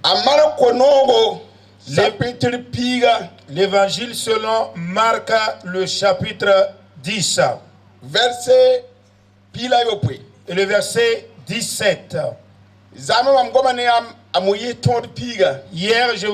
amara konogo chapitre piga L'évangile selon Marc, le chapitre 10, verset pila yopwe et le verset 17. zama mamgoma ne amuyi tord piga. Hier, je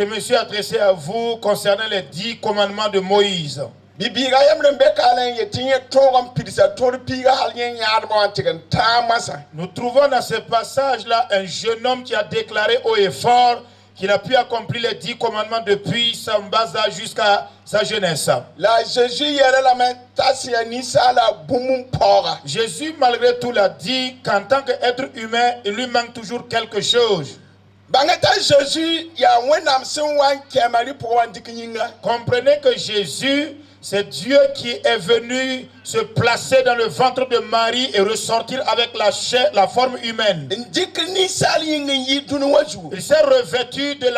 me suis adressé à vous concernant les 10 commandements de Moïse. Bibiga yamre mbeka alen yetinye togam pidisa tord piga halyen yarmo antigan tamasa. Nous trouvons dans ce passage-là un jeune homme qui a déclaré haut et fort qu'il a pu accomplir les 10 commandements depuis son bas âge jusqu'à sa jeunesse. La Jésus yere la mentation nisa la bumum pora. Jésus, malgré tout, l'a dit qu'en tant qu'être humain, il lui manque toujours quelque chose. Bangata Jésus ya wenam senwan kemari pour wandikinga. Comprenez que Jésus, c'est Dieu qui est venu se placer dans le ventre de Marie et ressortir avec la forme humaine. Il s'est revêtu de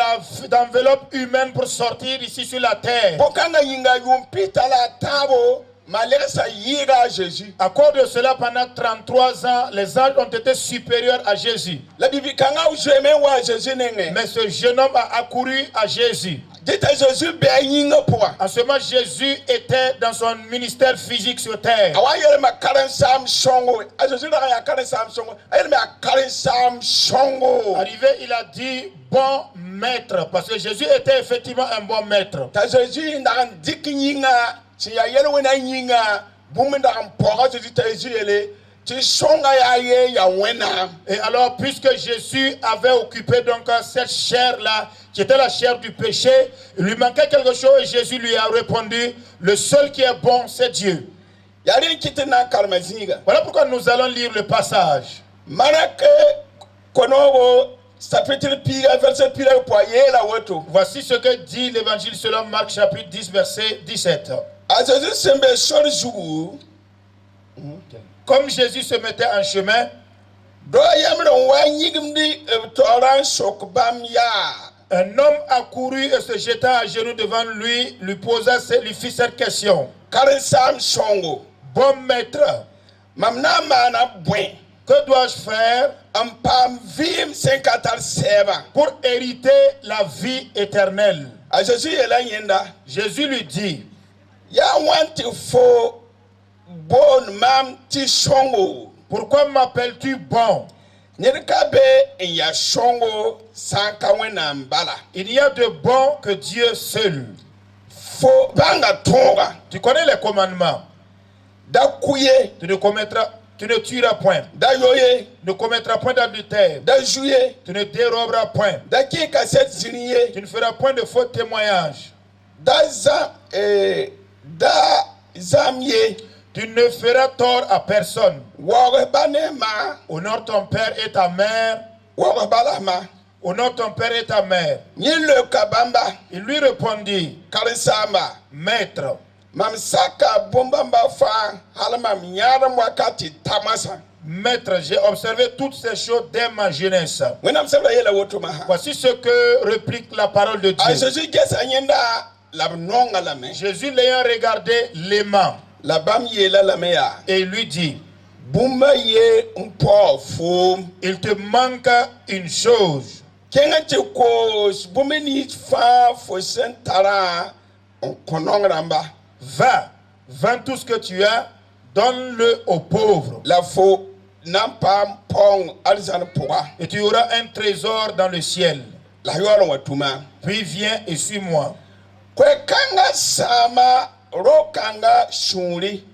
d'enveloppe humaine pour sortir ici sur la terre. À cause de cela, pendant 33 ans, les âges ont été supérieurs à Jésus. Mais ce jeune homme a accouru à Jésus. En ce moment, Jésus était dans son ministère physique sur terre. Arrivé, il a dit bon maître, parce que Jésus était effectivement un bon maître. Et alors, puisque Jésus avait occupé donc cette chair-là, qui était la chair du péché, il lui manquait quelque chose et Jésus lui a répondu, le seul qui est bon, c'est Dieu. Voilà pourquoi nous allons lire le passage. Voici ce que dit l'évangile selon Marc chapitre 10 verset 17. Comme Jésus se mettait en chemin, un homme accourut et se jeta à genoux devant lui, lui fit cette question. Bon maître, que dois-je faire pour hériter la vie éternelle? Jésus lui dit, pourquoi m'appelles-tu bon? Il n'y a de bon que Dieu seul. Tu connais les commandements. Tu ne tueras point. Tu ne commettras point d'adultère. Tu ne déroberas point. Tu ne feras point de faux témoignages. Tu ne feras tort à personne. Honore ton père et ta mère. Honore ton père et ta mère. Il lui répondit, maître, maître, j'ai observé toutes ces choses dès ma jeunesse. Voici ce que réplique la parole de Dieu. Jésus l'ayant regardé l'aimant, et il lui dit, il te manque une chose. Vends tout ce que tu as, donne-le aux pauvres. Et tu auras un trésor dans le ciel. Puis viens et suis-moi.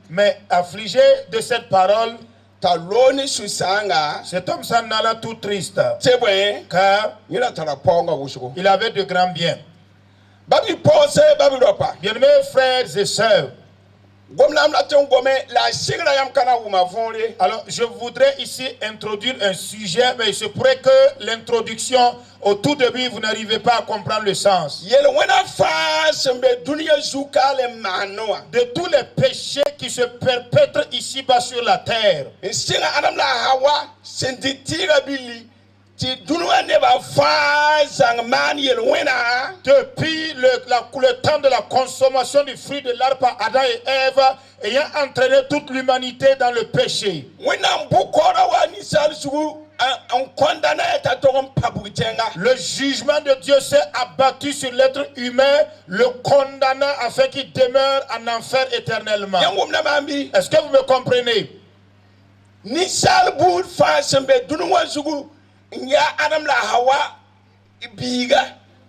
Mais affligé de cette parole, cet homme s'en alla tout triste, car il avait de grands biens. Bien-aimés frères et sœurs, alors je voudrais ici introduire un sujet, mais il se pourrait que l'introduction au tout début vous n'arrivez pas à comprendre le sens de tous les péchés qui se perpètrent ici-bas sur la terre. Depuis le temps de la consommation du fruit de l'arbre par Adam et Ève, ayant entraîné toute l'humanité dans le péché. Le jugement de Dieu s'est abattu sur l'être humain, le condamnant afin qu'il demeure en enfer éternellement. Est-ce que vous me comprenez?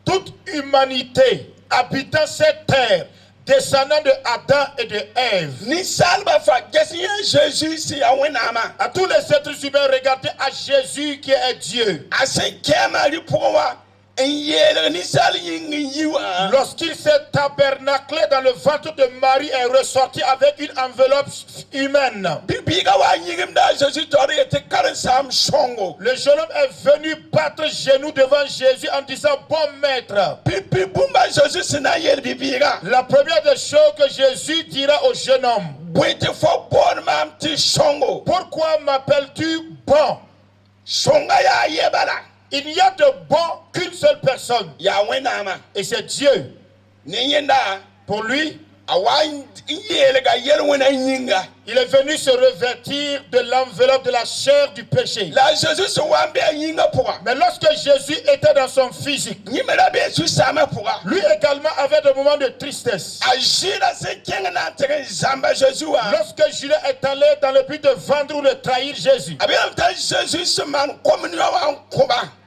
Toute humanité habitant cette terre, descendant de Adam et de Ève, à tous les êtres humains, regardez à Jésus qui est Dieu. Lorsqu'il s'est tabernaclé dans le ventre de Marie et ressorti avec une enveloppe humaine, le jeune homme est venu battre genoux devant Jésus en disant: bon maître. La première des choses que Jésus dira au jeune homme: pourquoi m'appelles-tu bon? Il n'y a de bon qu'une seule personne, et c'est Dieu. Pour lui, il est venu se revêtir de l'enveloppe de la chair du péché. Mais lorsque Jésus était dans son physique, lui également avait des moments de tristesse. Lorsque Judas est allé dans le but de vendre ou de trahir Jésus,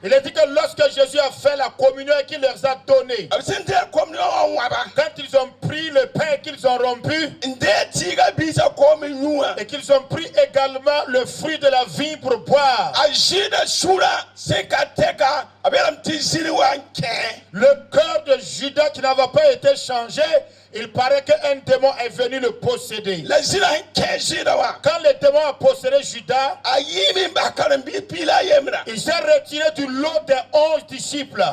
il a dit que lorsque Jésus a fait la communion et qu'il leur a donné, quand ils ont pris le pain qu'ils ont rompu, et qu'ils ont pris également le fruit de la vie pour boire, le cœur de Judas qui n'avait pas été changé, il paraît qu'un démon est venu le posséder. Quand le démon a possédé Judas, il s'est retiré du lot des 11 disciples.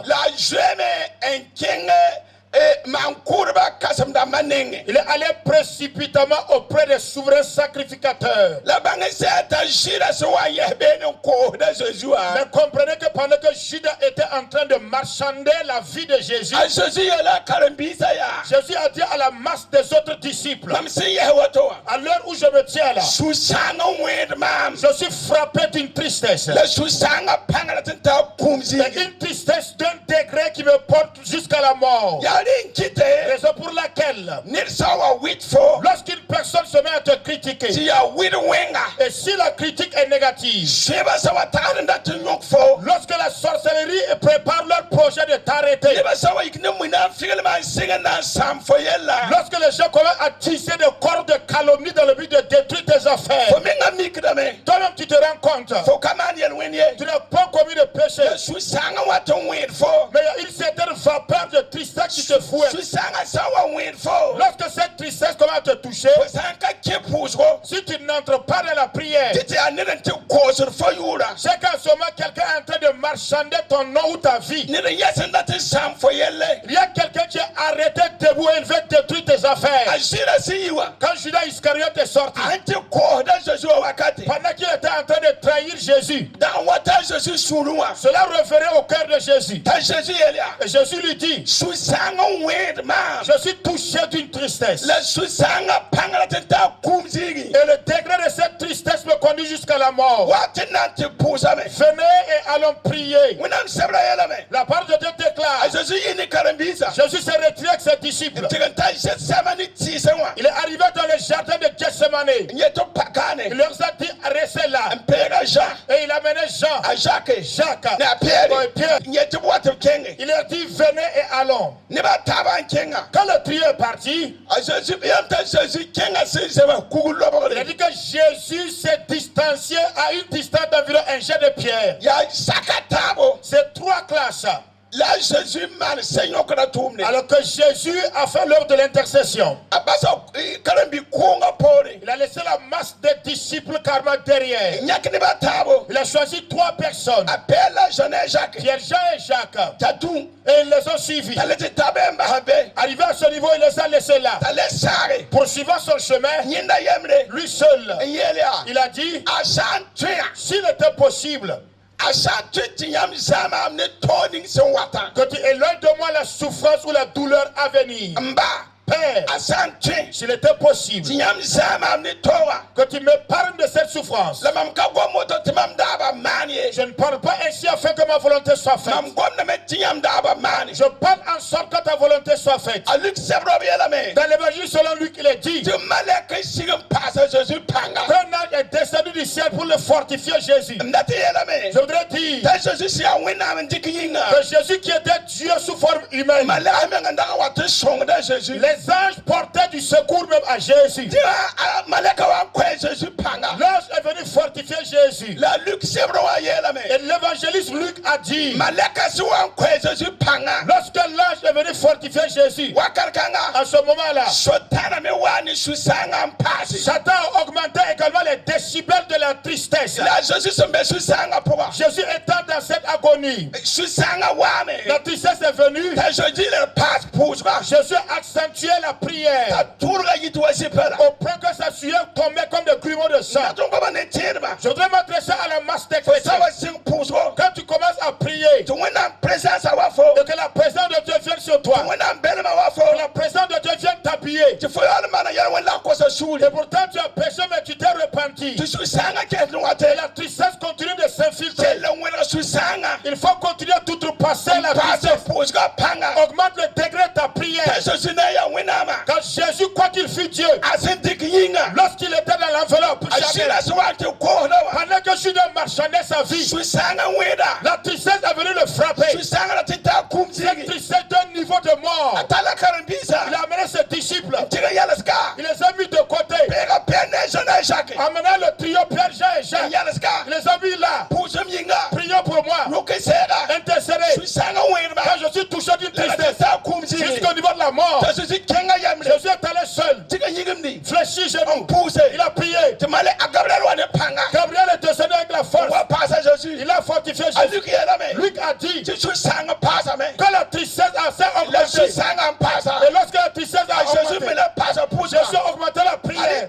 Il est allé précipitamment auprès des souverains sacrificateurs. Mais comprenez que pendant que Judas était en train de marchander la vie de Jésus, Jésus a dit à la masse des autres disciples: à l'heure où je me tiens là, je suis frappé d'une tristesse. Une tristesse d'un degré qui me porte jusqu'à la mort. Raison pour laquelle, lorsqu'une personne se met à te critiquer, et si la critique est négative, lorsque la sorcellerie prépare leur projet de t'arrêter, lorsque les gens commencent à tisser des cordes de calomnie dans le but de détruire tes affaires, toi-même tu te rends compte, tu n'as pas commis de péché, mais il y a une certaine vapeur de tristesse qui te fouette. Lorsque cette tristesse commence à te toucher, si tu n'entres pas dans la prière, c'est qu'en ce moment quelqu'un est en train de marchander ton nom ou ta vie. Il y a quelqu'un qui est arrêté debout et il veut détruire tes affaires. Quand Judas Iscariote est sorti, pendant qu'il était en train de trahir Jésus, cela revenait au cœur de Jésus. Et Jésus lui dit: je suis touché d'une tristesse. Et le degré de cette tristesse me conduit jusqu'à la mort. Venez et allons prier. La parole de Dieu déclare: Jésus s'est retiré avec ses disciples. Il est arrivé dans le jardin de Gethsemane. Il leur a dit: restez là. Et il a mené Jean, Jacques et Pierre. Il leur dit: venez et allons. Quand le trio est parti, il a dit que Jésus s'est distancié à une distance d'environ un jet de pierre. C'est 3 classes. Alors que Jésus a fait l'œuvre de l'intercession, il a laissé la masse des disciples carrément derrière. Il a choisi 3 personnes, Pierre, Jean et Jacques, et ils les ont suivis. Arrivé à ce niveau, il les a laissés là. Poursuivant son chemin, lui seul, il a dit: s'il était possible que tu éloignes de moi la souffrance ou la douleur à venir. Père, s'il était possible que tu m'épargnes de cette souffrance. Je ne parle pas ainsi afin que ma volonté soit faite. Je parle en sorte que ta volonté soit faite. Dans l'évangile selon Luc, il est dit qu'un ange est descendu du ciel pour le fortifier Jésus. Je voudrais dire que Jésus qui était Dieu sous forme humaine, les anges portaient du secours même à Jésus. L'ange est venu fortifier Jésus. Et l'évangéliste Luc a dit, lorsque l'ange est venu fortifier Jésus, à ce moment-là, Satan a augmenté également les décibels de la tristesse. Jésus étant dans cette agonie, la tristesse est venue. Jésus a accentué la prière au point que sa sueur tombait comme des grumeaux de sang. Je voudrais m'adresser à la masse des chrétiens. Quand tu commences à prier et que la présence de Dieu vienne sur toi, que la présence de Dieu vienne t'habiller, et pourtant tu as péché mais tu t'es repenti, et la tristesse continue de s'infiltrer, il faut continuer à outrepasser la tristesse. Augmente le degré de ta prière. Quand Jésus, quoi qu'il fût Dieu, lorsqu'il était dans l'enveloppe, pendant que Judas marchandait sa vie, la tristesse est venue le frapper. Cette tristesse d'un niveau de mort. Il a amené ses disciples. Il les a mis de côté. Amenant le trio Pierre, Jean et Jacques. Il les a mis là. Prions pour moi. Intercédez. Quand je suis touché d'une tristesse jusqu'au niveau de la mort, Jésus est allé seul. Fléchi genou. Il a prié. Gabriel est descendu avec la force. Il a fortifié Jésus. Luc a dit que la tristesse a assez augmenté. Et lorsque la tristesse a augmenté, Jésus a augmenté la prière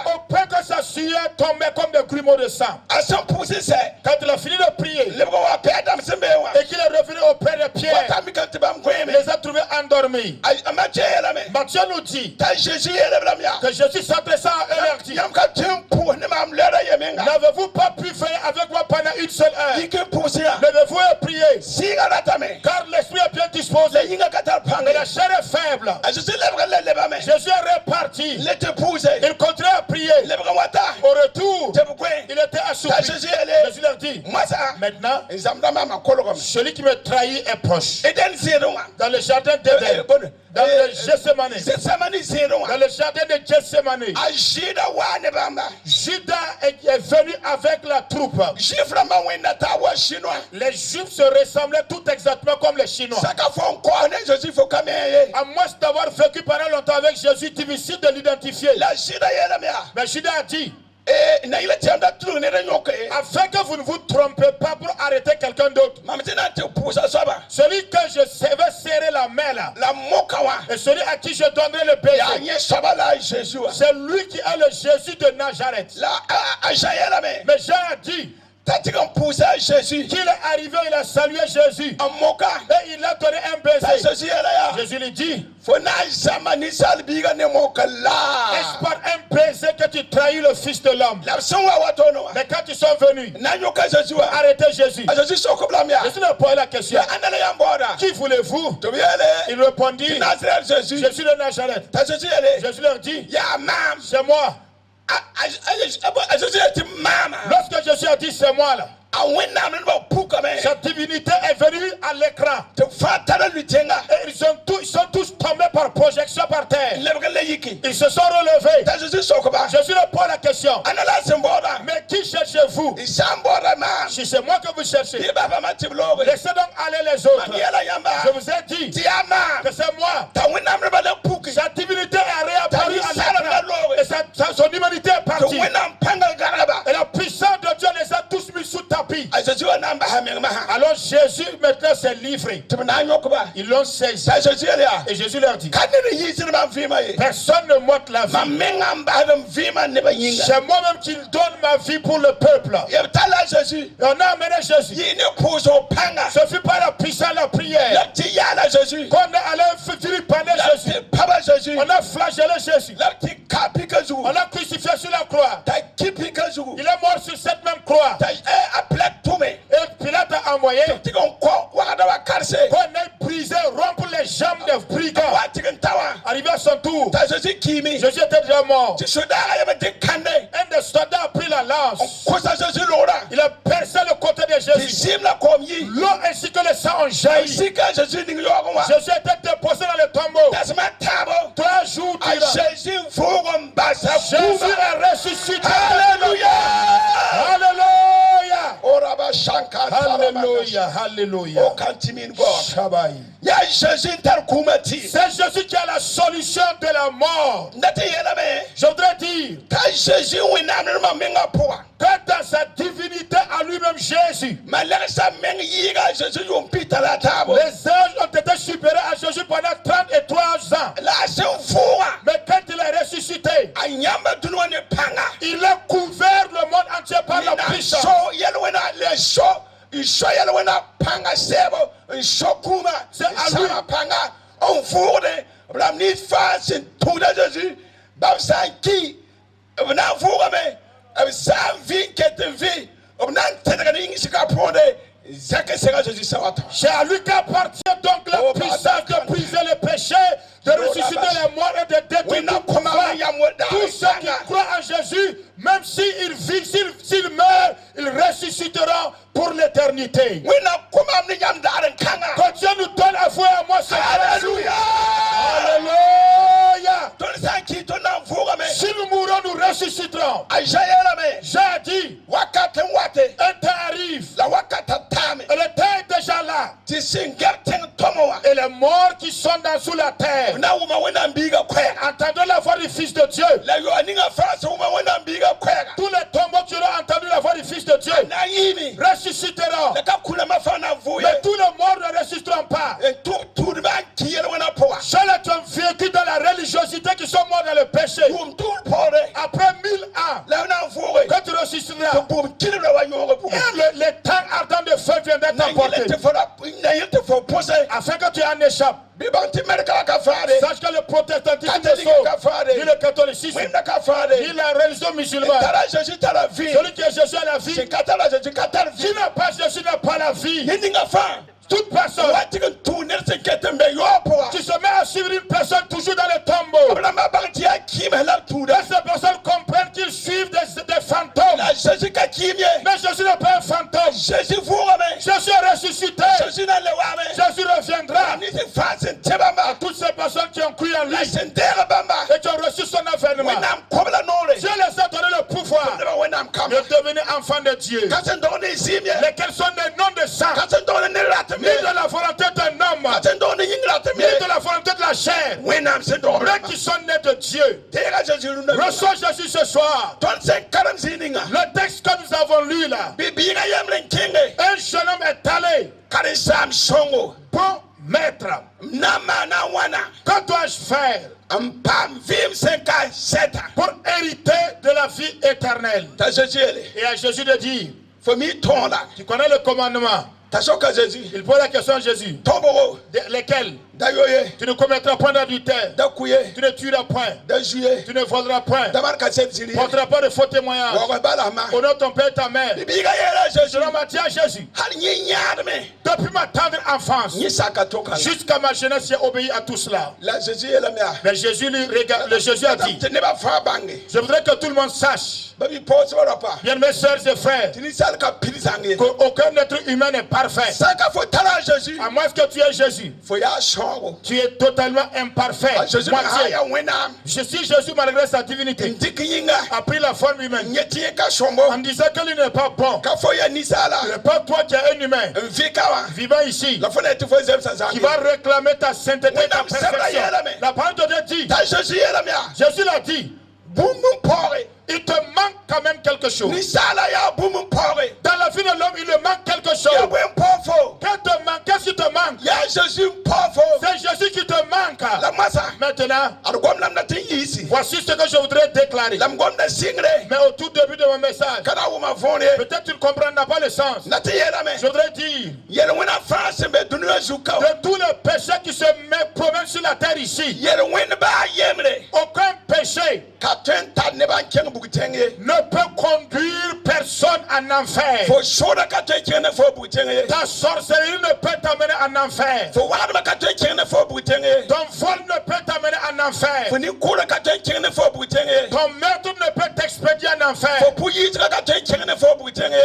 au point que sa sueur tombait comme des grumeaux de sang. Quand il a fini de prier et qu'il est revenu au Père de Pierre, il les a trouvés endormis. Matthieu nous dit que Jésus s'adressa à eux et leur dit, n'avez-vous pas pu veiller avec moi pendant une seule heure? Levez-vous et priez, car l'esprit est bien disposé, mais la chair est faible. Jésus est reparti. Il continuait à prier. Au retour, il était assoupi. Jésus leur dit, maintenant, celui qui me trahit est proche. Dans le jardin d'Éden, dans le Gethsemane, dans le jardin de Gethsemane, Judas est venu avec la troupe. Les Juifs se ressemblaient tout exactement comme les Chinois. À moins d'avoir vécu pendant longtemps avec Jésus, difficile de l'identifier. Mais Judas a dit, afin que vous ne vous trompez pas pour arrêter quelqu'un d'autre, celui que je vais serrer la main là, et celui à qui je donnerai le baiser, c'est lui qui est le Jésus de Nazareth. Mais Jean a dit qu'il est arrivé, il a salué Jésus et il a donné un baiser. Jésus lui dit, est-ce par un baiser que tu trahis le Fils de l'homme? Mais quand ils sont venus arrêter Jésus, Jésus leur posait la question, qui voulez-vous? Il répondit, Jésus de Nazareth. Jésus leur dit, c'est moi. Lorsque Jésus a dit c'est moi là, sa divinité est venue à l'écran. Et ils sont tous tombés par projection par terre. Ils se sont relevés. Jésus leur pose la question, mais qui cherchez-vous? Si c'est moi que vous cherchez, laissez donc aller les autres. Je vous ai dit que c'est moi. Sa divinité est réapparue à l'écran et son humanité est partie. Et la puissance de Dieu les a tous mis sous ta tapis. Alors Jésus maintenant s'est livré. Ils l'ont saisi. Et Jésus leur dit, personne ne m'ôte la vie. C'est moi-même qui donne ma vie pour le peuple. Et on a amené Jésus. Ce fut pas la puissance de la prière qu'on a allé vilipender Jésus. On a flagellé Jésus. On l'a crucifié sur la croix. Il est mort sur cette même croix. Et Pilate a envoyé qu'on ait brisé, rompre les jambes des brigands. Arrivé à son tour, Jésus était déjà mort. Un des soldats a pris la lance. Il a percé le côté de Jésus. L'eau ainsi que le sang ont jailli. Jésus était déposé dans le tombeau. 3 jours durant. Jésus est ressuscité. Alléluia. Alléluia. Alléluia. Shabai. C'est Jésus qui a la solution de la mort. Je voudrais dire que dans sa divinité à lui-même Jésus, les âges ont été supérieurs à Jésus pendant 33 ans. Mais quand il est ressuscité, il a couvert le monde entier par la puissance. C'est à lui qu'appartient donc la puissance de briser le péché, de ressusciter les morts et de détruire tout pouvoir. Tous ceux qui croient en Jésus, même s'ils vivent, s'ils meurent, ils ressusciteront pour l'éternité. Quand Dieu nous donne à vous et à moi, c'est Alléluia. Alléluia. Si nous mourons, nous ressusciterons. J'ai dit, un temps arrive. Et le temps est déjà là. Et les morts qui sont sous la terre, entendant la voix du Fils de Dieu, tous les tombeaux qui auront entendu la voix du Fils de Dieu ressusciteront. Mais tous les morts ne ressusciteront pas. Ceux qui ont vécu dans la religiosité, qui sont morts dans le péché, après 1000 ans, quand tu ressusciteras, le temps ardent de feu viendra t'emporter, afin que tu en échappes. Sache que le protestantisme ne sauve, ni le catholicisme, ni la religion musulmane. Celui qui est Jésus a la vie. Qui n'a pas Jésus n'a pas la vie. Toute personne qui se met à suivre une personne toujours dans le tombeau, ces personnes comprennent qu'ils suivent des fantômes. Mais Jésus n'est pas un fantôme. Jésus est ressuscité. Jésus reviendra à toutes ces personnes qui ont cru en lui et qui ont reçu son avènement. Dieu les a donné le pouvoir de devenir enfants de Dieu, lesquels sont des noms de sang, ni de la volonté d'un homme, ni de la volonté de la chair, mais qui sont nés de Dieu. Reçois Jésus ce soir. Le texte que nous avons lu là, un jeune homme est allé pour maître, que dois-je faire pour hériter de la vie éternelle? Et à Jésus de dire, tu connais le commandement. Il pose la question à Jésus. Lesquels? Tu ne commettras point d'adultère. Tu ne tueras point. Tu ne voleras point. Tu ne porteras pas de faux témoignages. Honore ton père et ta mère. Je l'ai dit à Jésus. Depuis ma tendre enfance jusqu'à ma jeunesse, j'ai obéi à tout cela. Mais Jésus a dit, je voudrais que tout le monde sache, bien mes soeurs et frères, qu'aucun être humain n'est parfait. À moins que tu es Jésus, tu es totalement imparfait. Je suis Jésus malgré sa divinité, a pris la forme humaine en disant que lui n'est pas bon. Ce n'est pas toi qui es un humain vivant ici qui va réclamer ta sainteté et ta perfection. La parole de Dieu dit, Jésus l'a dit, Il te manque quand même quelque chose. Dans la vie de l'homme, il lui manque quelque chose. Qu'est-ce qui te manque? C'est Jésus qui te manque. Maintenant, voici ce que je voudrais déclarer. Mais au tout début de mon message, peut-être tu ne comprendras pas le sens. Je voudrais dire, de tous les péchés qui se promènent sur la terre ici, aucun péché ne peut conduire personne en enfer. Ta sorcellerie ne peut t'amener en enfer. Ton vol ne peut t'amener en enfer. Ton meurtre ne peut t'expédier en enfer.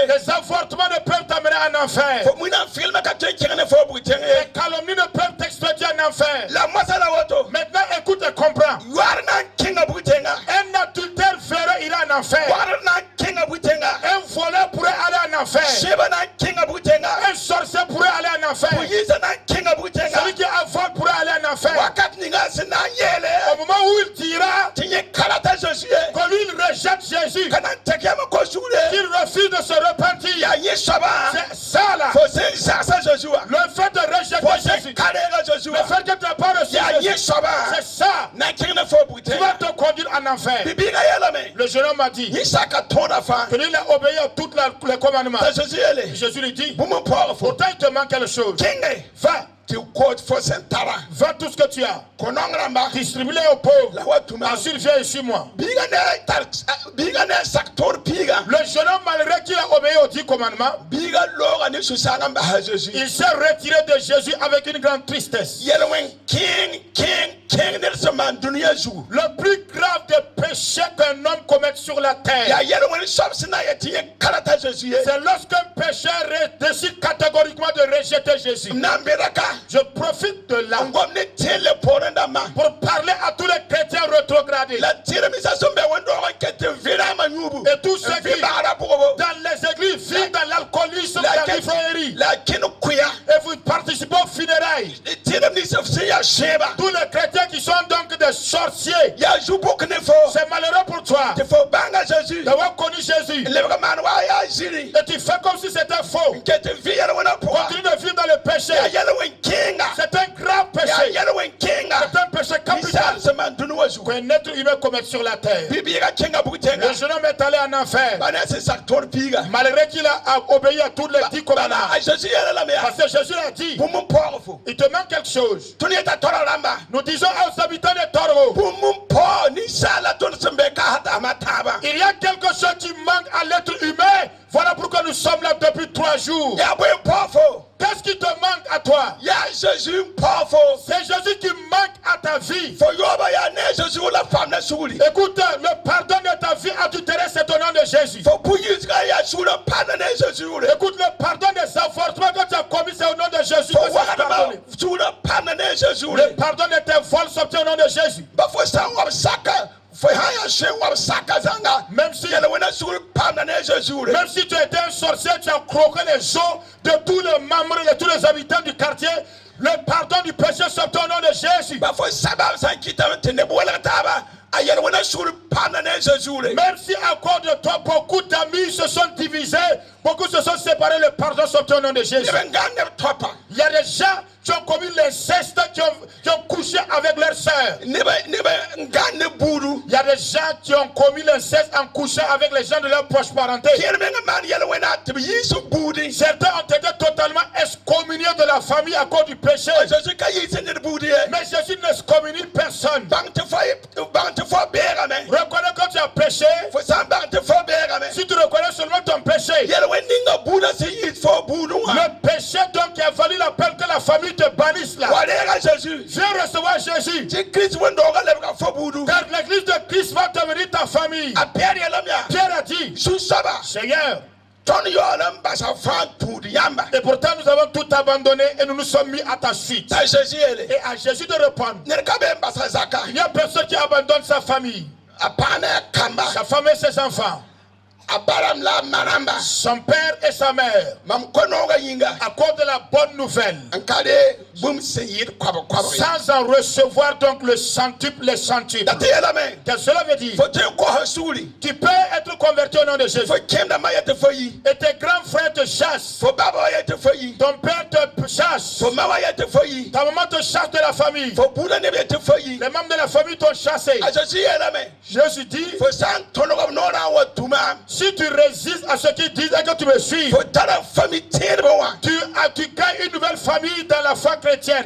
Les avortements ne peuvent t'amener en enfer. Les calomnies ne peuvent t'expédier en enfer. Maintenant écoute et comprends. Un adultère verra il est en enfer. Un voleur pourrait aller en enfer. Un sorcier pourrait aller en enfer. Celui qui a vol pourrait aller en enfer. Au moment où il dira que lui il rejette Jésus, qu'il refuse de se repentir, c'est ça là. Le fait de rejeter Jésus, le fait que tu n'as pas reçu Jésus, c'est ça qui va te conduire en enfer. Le jeune homme a dit que lui il a obéi à tous les commandements. Jésus lui dit, pourtant il te manque quelque chose. Va tout ce que tu as, distribue-les aux pauvres. Ensuite viens ici moi. Le jeune homme, malgré qu'il a obéi aux 10 commandements, il s'est retiré de Jésus avec une grande tristesse. Le plus grave des péchés qu'un homme commet sur la terre, c'est lorsqu'un pécheur décide catégoriquement de rejeter Jésus. Je profite de là pour parler à tous les chrétiens rétrogradés et tous ceux qui dans les églises vivent dans l'alcoolisme, dans l'ivronerie, et vous participez aux funérailles. Tous les chrétiens qui sont donc des sorciers, c'est malheureux pour toi d'avoir connu Jésus et tu fais comme si c'était faux. Continue de vivre dans le péché. C'est un grave péché. C'est un péché capital qu'un être humain commet sur la terre. Le jeune homme est allé en enfer malgré qu'il a obéi à tous les 10 commandements. Parce que Jésus a dit, il te manque quelque chose. Nous disons aux habitants de Toro, il y a quelque chose qui manque à l'être humain. Voilà pourquoi nous sommes là depuis 3 jours. Qu'est-ce qui te manque à toi? C'est Jésus qui manque à ta vie. Écoute, le pardon de ta vie adultérée, c'est au nom de Jésus. Écoute, le pardon des avortements que tu as commis, c'est au nom de Jésus. Le pardon de tes vols s'obtient au nom de Jésus. Même si tu étais un sorcier, tu as croqué les os de tous les membres et de tous les habitants du quartier, le pardon du péché s'obtient au nom de Jésus. Même si à cause de toi, beaucoup d'amis se sont divisés, beaucoup se sont séparés, le pardon s'obtient au nom de Jésus. Il y a des gens qui ont commis l'inceste, qui ont couché avec leurs sœurs. Il y a des gens qui ont commis l'inceste en couchant avec les gens de leur proche parenté. Certains ont été totalement excommuniés de la famille à cause du péché. Mais Jésus n'excommunie personne. Reconnais que tu as péché. Si tu reconnais seulement ton péché, le péché donc qui a fallu l'appel que la famille te bannisse là. Viens recevoir Jésus. Car l'église de Christ va devenir ta famille. Pierre a dit, Seigneur, et pourtant nous avons tout abandonné et nous nous sommes mis à ta suite. Et à Jésus de répondre, il n'y a personne qui abandonne sa famille, sa femme et ses enfants. son père et sa mère, à cause de la bonne nouvelle, sans en recevoir donc le centuple, les centuples. Que cela veut dire, tu peux être converti au nom de Jésus. Et tes grands frères te chassent. Ton père te chasse. Ta maman te chasse de la famille. Les membres de la famille t'ont chassé. Jésus dit, si tu résistes à ce qu'ils disent et que tu me suis, tu gagnes une nouvelle famille dans la foi chrétienne.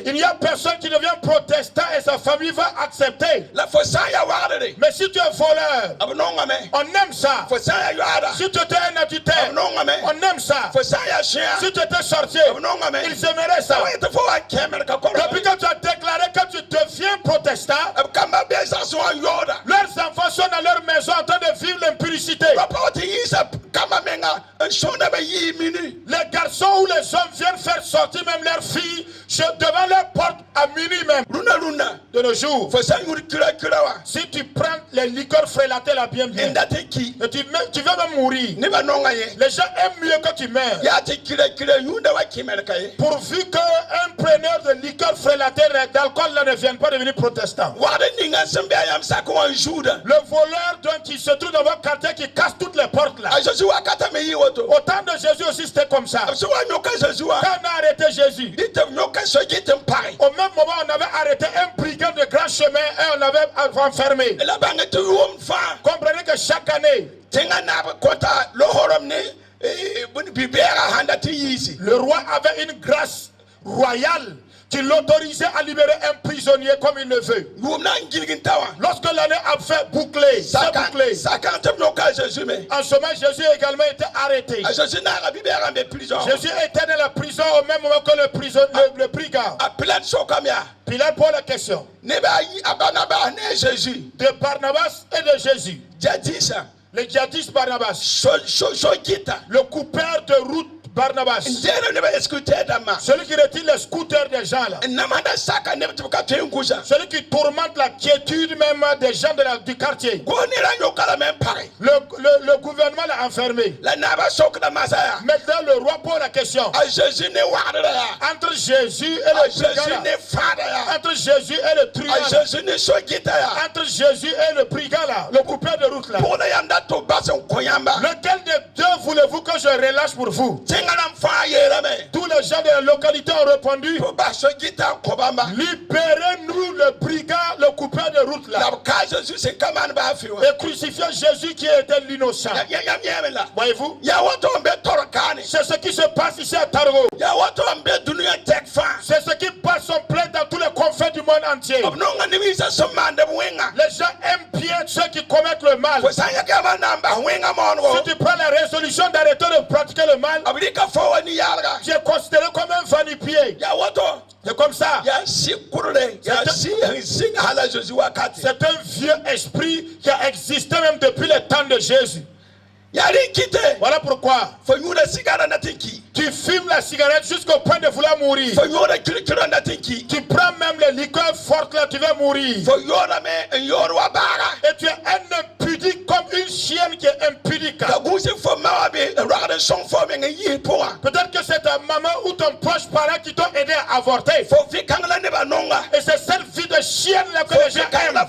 Il n'y a personne qui devient protestant et sa famille va accepter. Mais si tu es voleur, on aime ça. Si tu étais un adultère, on aime ça. Si tu étais sorcier, ils aimeraient ça. Depuis que tu as déclaré que tu deviens protestant, leurs enfants sont dans leur maison en train de vivre l'impudicité. Les garçons ou les hommes viennent faire sortir même leurs filles devant leur porte à minuit même. De nos jours, si tu prends les liqueurs frélatées là bien et tu vas même mourir, les gens aiment mieux que tu meurs. Pourvu qu'un preneur de liqueurs frélatées d'alcool là ne vienne pas devenir protestant. Le voleur donc qui se trouve dans votre quartier qui casse toutes les portes là. Au temps de Jésus aussi c'était comme ça. Quand on a arrêté Jésus, au même moment on avait arrêté un brigand de grand chemin et on l'avait enfermé. Comprenez que chaque année, le roi avait une grâce royale qui l'autorisait à libérer un prisonnier comme il le veut. Lorsque l'année a fait boucler, en ce moment Jésus également était arrêté. Jésus était dans la prison au même moment que le brigand. Pilate pose la question de Barnabas et de Jésus. Le djihadiste Barnabas, le coupeur de route Barnabas, celui qui retire les scooters des gens là, celui qui tourmente la quiétude même des gens du quartier. Le gouvernement l'a enfermé. Maintenant le roi pose la question entre Jésus et le brigand, entre Jésus et le truand, entre Jésus et le brigand là, le coupeur de route là, lequel des deux voulez-vous que je relâche pour vous? Tous les gens de la localité ont répondu, libérez-nous le brigand, le coupeur de route là, et crucifiez Jésus qui était l'innocent. Voyez-vous, c'est ce qui se passe ici à Targo. C'est ce qui passe en plein dans tous les confins du monde entier. Les gens aiment bien ceux qui commettent le mal. Si tu prends la résolution d'arrêter de pratiquer le mal, tu es considéré comme un vanipier. C'est comme ça. C'est un vieux esprit qui a existé même depuis le temps de Jésus. Voilà pourquoi tu fumes la cigarette jusqu'au point de vouloir mourir. Tu prends même les liqueurs fortes là, tu vas mourir. Et tu es un impudique comme une chienne qui est impudique. Peut-être que c'est ta maman ou ton proche parent qui t'ont aidé à avorter. Et c'est cette vie de chienne là que les gens aiment.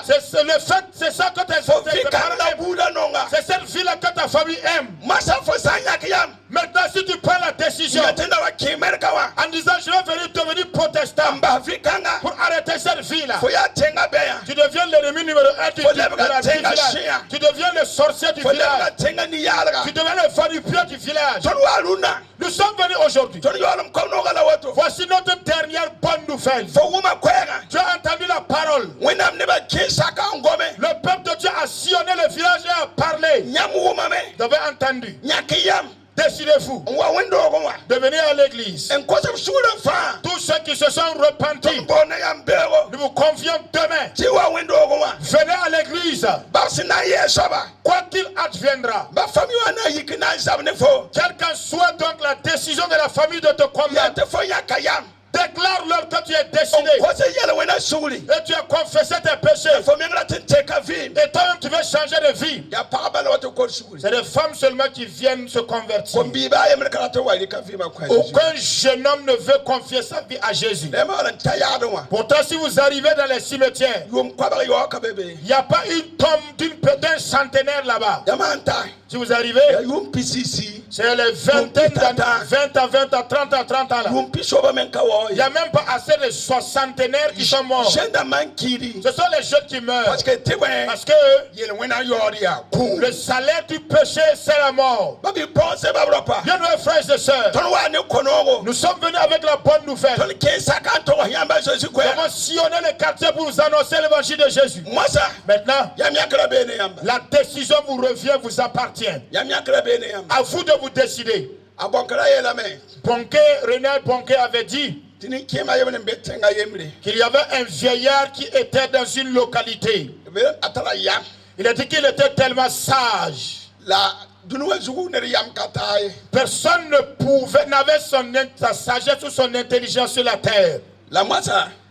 C'est le fait, c'est ça que tes parents aiment. C'est cette vie là que ta famille aime. Maintenant, si tu prends la décision en disant je vais venir devenir protestant pour arrêter cette vie-là, tu deviens l'ennemi numéro 1 du village. Tu deviens le sorcier du village. Tu deviens le vanipier du village. Nous sommes venus aujourd'hui. Voici notre dernière bonne nouvelle. Tu as entendu la parole. Le peuple de Dieu a sillonné le village et a parlé. Vous avez entendu. Décidez-vous de venir à l'église. Tous ceux qui se sont repentis, nous vous convions demain. Venez à l'église. Quoi qu'il adviendra, quelle qu'en soit donc la décision de la famille de te convaincre, Déclare-leur que tu es décidé. Et tu as confessé tes péchés. Et toi-même tu veux changer de vie. C'est des femmes seulement qui viennent se convertir. Aucun jeune homme ne veut confier sa vie à Jésus. Pourtant, si vous arrivez dans les cimetières, il n'y a pas une tombe d'un centenaire là-bas. Si vous arrivez, c'est les vingtaines d'années, 20 à 20 à 30 à 30 ans là. Il n'y a même pas assez de soixantenaires qui sont morts. Ce sont les jeunes qui meurent. Parce que le salaire du péché, c'est la mort. Bien, mes frères et sœurs, nous sommes venus avec la bonne nouvelle. Nous avons sillonné les quartiers pour vous annoncer l'évangile de Jésus. Maintenant, la décision vous revient, vous appartient. À vous de vous décider. René Bonquet avait dit qu'il y avait un vieillard qui était dans une localité. Il a dit qu'il était tellement sage. Personne n'avait sa sagesse ou son intelligence sur la terre.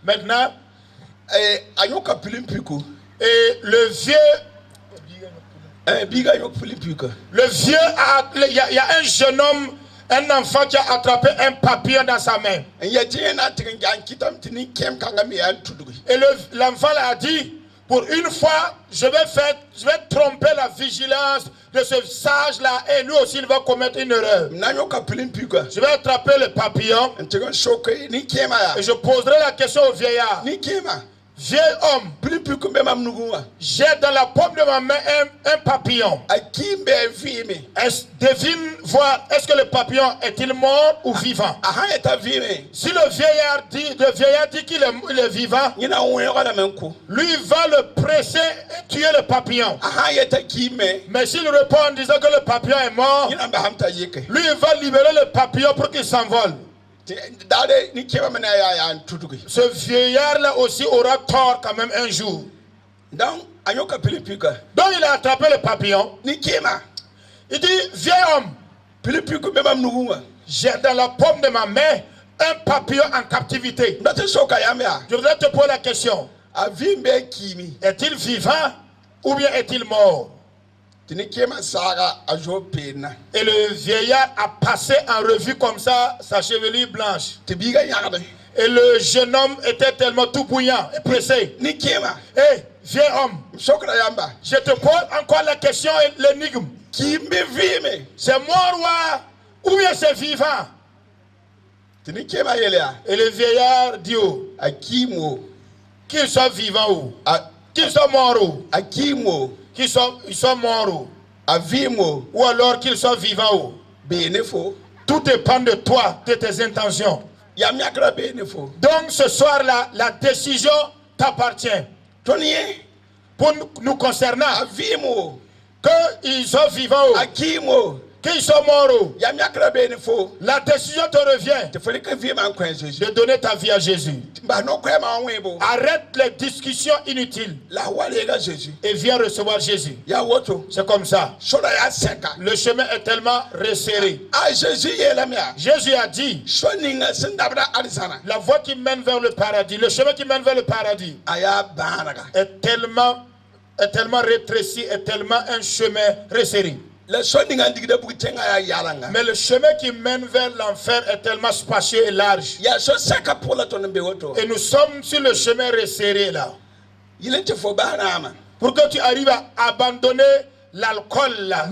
Maintenant, et le vieux, il y a un jeune homme, un enfant qui a attrapé un papillon dans sa main. Et l'enfant a dit, pour une fois, je vais tromper la vigilance de ce sage-là et lui aussi il va commettre une erreur. Je vais attraper le papillon et je poserai la question au vieillard. Vieil homme, j'ai dans la paume de ma main un papillon. Devine voir, est-ce que le papillon est-il mort ou vivant? Si le vieillard dit qu'il est vivant, lui va le presser et tuer le papillon. Mais s'il répond en disant que le papillon est mort, lui va libérer le papillon pour qu'il s'envole. Ce vieillard-là aussi aura tort quand même un jour. Donc il a attrapé le papillon. Il dit, vieil homme, j'ai dans la paume de ma main un papillon en captivité. Je voudrais te poser la question. Est-il vivant ou bien est-il mort? Et le vieillard a passé en revue comme ça sa chevelure blanche. Et le jeune homme était tellement tout bouillant et pressé. Hey, vieil homme, je te pose encore la question et l'énigme. C'est mort ou bien c'est vivant? Et le vieillard dit qu'il soit vivant ou qu'il soit mort ou qu'ils sont morts ou alors qu'ils sont vivants. Tout dépend de toi, de tes intentions. Donc ce soir-là, la décision t'appartient. Pour nous concernant, qu'ils sont vivants qu'ils sont morts, la décision te revient de donner ta vie à Jésus. Arrête les discussions inutiles et viens recevoir Jésus. C'est comme ça. Le chemin est tellement resserré. Jésus a dit, la voie qui mène vers le paradis, le chemin qui mène vers le paradis est tellement rétréci, est tellement un chemin resserré. Mais le chemin qui mène vers l'enfer est tellement spacieux et large. Et nous sommes sur le chemin resserré là. Pour que tu arrives à abandonner l'alcool là,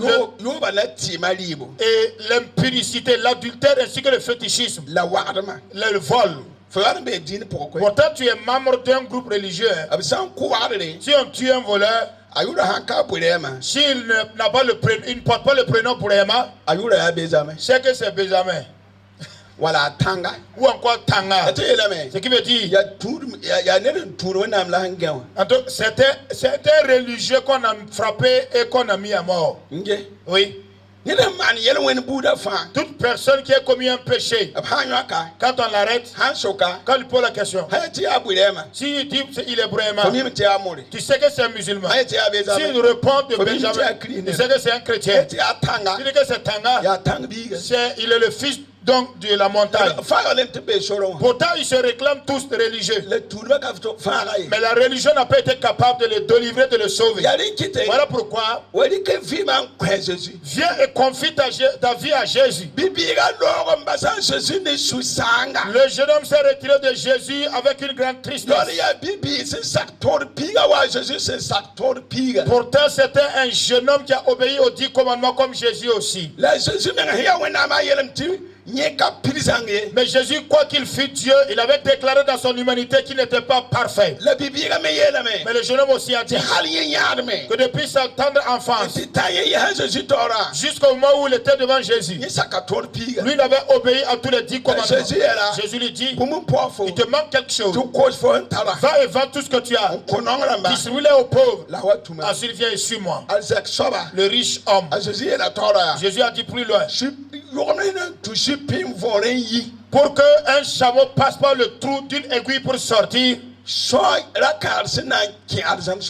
et l'impudicité, l'adultère ainsi que le fétichisme, le vol. Pourtant tu es membre d'un groupe religieux. Si on tue un voleur, s'il n'a pas il ne porte pas le prénom pour Emma, c'est que c'est Benjamin. Voilà, Tanga. Ou encore Tanga. Ce qui veut dire, c'était un religieux qu'on a frappé et qu'on a mis à mort. Oui. Toute personne qui a commis un péché, quand on l'arrête, quand il pose la question, s'il dit il est Brahma, tu sais que c'est un musulman. S'il répond de Benjamin, tu sais que c'est un chrétien. Tu dis que c'est Tanga, il est le fils donc de la montagne. Pourtant, ils se réclament tous religieux. Mais la religion n'a pas été capable de les délivrer, de les sauver. Voilà pourquoi viens et confie ta vie à Jésus. Le jeune homme s'est retiré de Jésus avec une grande tristesse. Pourtant, c'était un jeune homme qui a obéi aux 10 commandements comme Jésus aussi. Mais Jésus, quoi qu'il fût Dieu, il avait déclaré dans son humanité qu'il n'était pas parfait. Mais le jeune homme aussi a dit que depuis sa tendre enfance, jusqu'au moment où il était devant Jésus, lui il avait obéi à tous les 10 commandements. Jésus lui dit, il te manque quelque chose. Va et vends tout ce que tu as. Distribue-les aux pauvres. Ensuite viens et suis-moi. Le riche homme. Jésus a dit plus loin, pour qu'un chameau passe par le trou d'une aiguille pour sortir,